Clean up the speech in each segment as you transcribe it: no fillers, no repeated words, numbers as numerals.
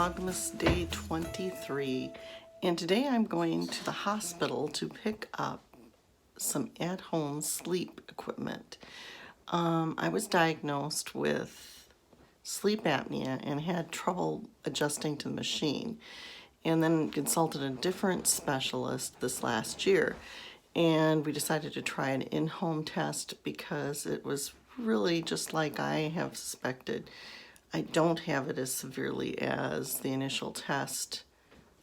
Vlogmas day 23, and today I'm going to the hospital to pick up some at-home sleep equipment. I was diagnosed with sleep apnea and had trouble adjusting to the machine, and then consulted a different specialist this last year, and we decided to try an in-home test because it was really just like I have suspected. I don't have it as severely as the initial test,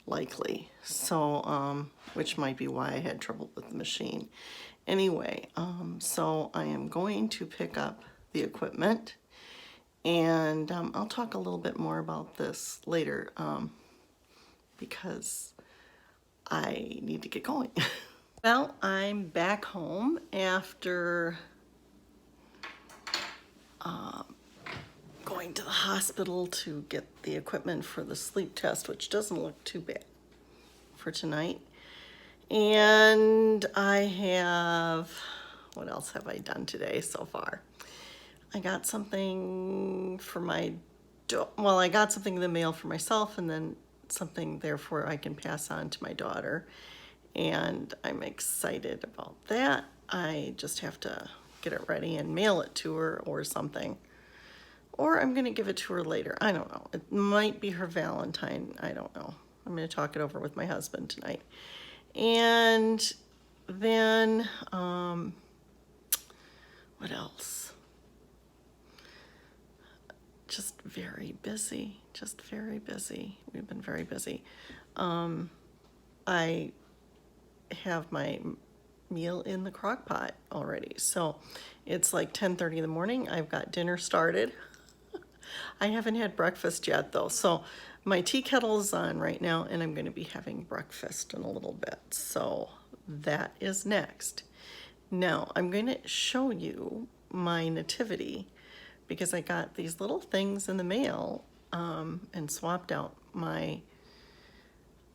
likely. So, which might be why I had trouble with the machine. Anyway, so I am going to pick up the equipment, and I'll talk a little bit more about this later, because I need to get going. Well, I'm back home after going to the hospital to get the equipment for the sleep test, which doesn't look too bad for tonight. And I have, what else have I done today so far? I got something for I got something in the mail for myself, and then something therefore I can pass on to my daughter. And I'm excited about that. I just have to get it ready and mail it to her or something. Or I'm going to give it to her later. I don't know. It might be her Valentine. I don't know. I'm going to talk it over with my husband tonight. And then, what else? Just very busy. Just very busy. We've been very busy. I have my meal in the crock pot already. So it's like 10:30 in the morning. I've got dinner started. I haven't had breakfast yet though. So my tea kettle is on right now, and I'm going to be having breakfast in a little bit. So that is next. Now I'm going to show you my nativity because I got these little things in the mail, and swapped out my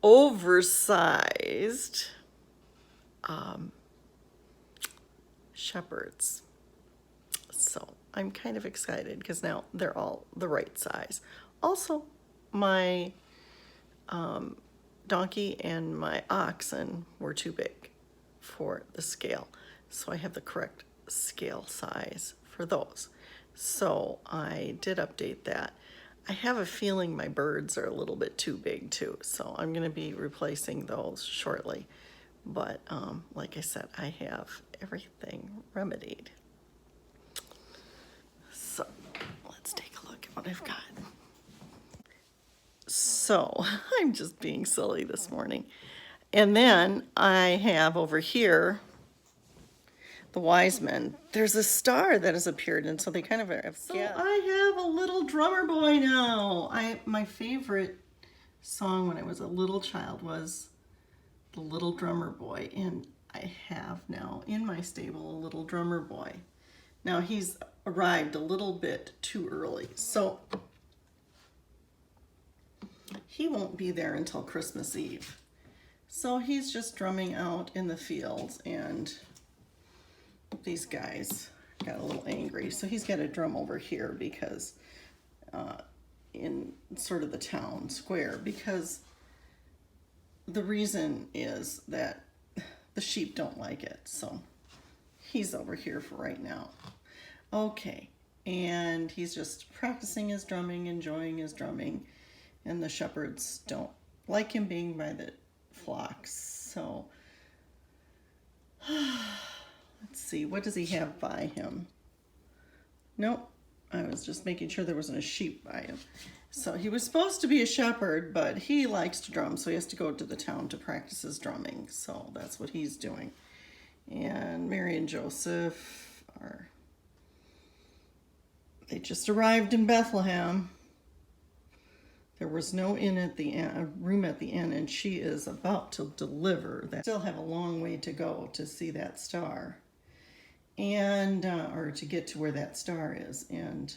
oversized shepherds. So I'm kind of excited because now they're all the right size. Also, my donkey and my oxen were too big for the scale, so I have the correct scale size for those. So I did update that. I have a feeling my birds are a little bit too big too, so I'm going to be replacing those shortly. But like I said, I have everything remedied. So let's take a look at what I've got. So I'm just being silly this morning. And then I have over here the wise men. There's a star that has appeared, and so they kind of have. So yeah. I have a little drummer boy now. My favorite song when I was a little child was The Little Drummer Boy, and I have now in my stable a little drummer boy. Now he's arrived a little bit too early, so he won't be there until Christmas Eve. So he's just drumming out in the fields, and these guys got a little angry. So he's got a drum over here because in sort of the town square, because the reason is that the sheep don't like it. So he's over here for right now. Okay, and he's just practicing his drumming, enjoying his drumming, and the shepherds don't like him being by the flocks. So let's see, what does he have by him? Nope, I was just making sure there wasn't a sheep by him. So he was supposed to be a shepherd, but he likes to drum, so he has to go to the town to practice his drumming. So that's what he's doing. And Mary and Joseph they just arrived in Bethlehem. There was no inn at the inn, room at the inn, and she is about to deliver. That still have a long way to go to see that star, and or to get to where that star is. And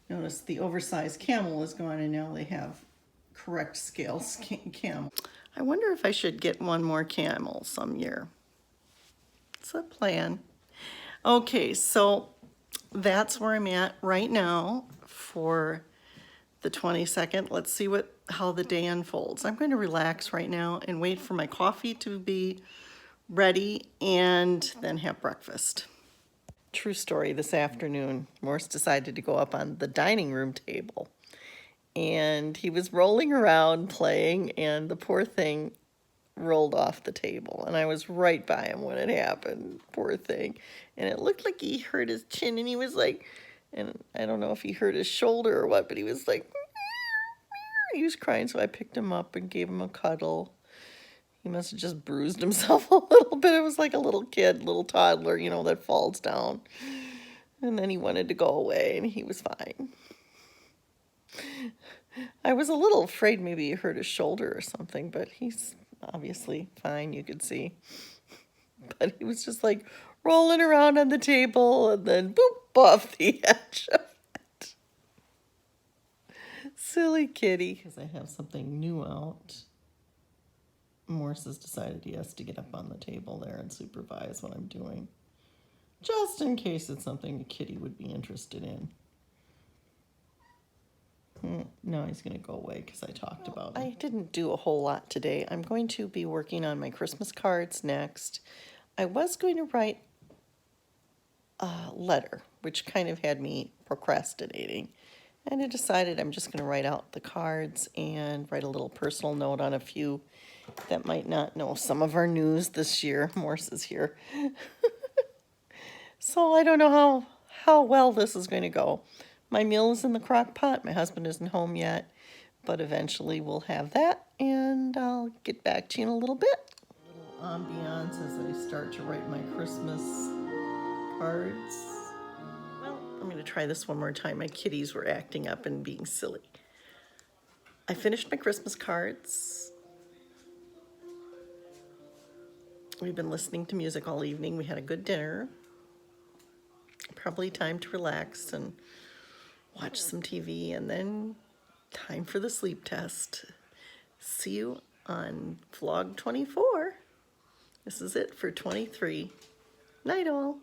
notice the oversized camel is gone, and now they have correct scale camel. I wonder if I should get one more camel some year. It's a plan. Okay, so that's where I'm at right now for the 22nd. Let's see how the day unfolds. I'm going to relax right now and wait for my coffee to be ready and then have breakfast. True story, this afternoon, Morse decided to go up on the dining room table. And he was rolling around playing, and the poor thing rolled off the table. And I was right by him when it happened, poor thing. And it looked like he hurt his chin, and he was like, and I don't know if he hurt his shoulder or what, but he was like, he was crying, so I picked him up and gave him a cuddle. He must have just bruised himself a little bit. It was like a little kid, little toddler, you know, that falls down. And then he wanted to go away, and he was fine. I was a little afraid maybe he hurt his shoulder or something, but he's obviously fine, you could see. But he was just like rolling around on the table and then boop off the edge of it. Silly kitty. Because I have something new out. Morse has decided he has to get up on the table there and supervise what I'm doing. Just in case it's something the kitty would be interested in. No, he's going to go away because I talked about it. I didn't do a whole lot today. I'm going to be working on my Christmas cards next. I was going to write a letter, which kind of had me procrastinating. And I decided I'm just going to write out the cards and write a little personal note on a few that might not know some of our news this year. Morse is here. So I don't know how well this is going to go. My meal is in the crock pot. My husband isn't home yet, but eventually we'll have that, and I'll get back to you in a little bit. A little ambiance as I start to write my Christmas cards. Well, I'm going to try this one more time. My kitties were acting up and being silly. I finished my Christmas cards. We've been listening to music all evening. We had a good dinner. Probably time to relax and watch some TV, and then time for the sleep test. See you on vlog 24. This is it for 23. Night all.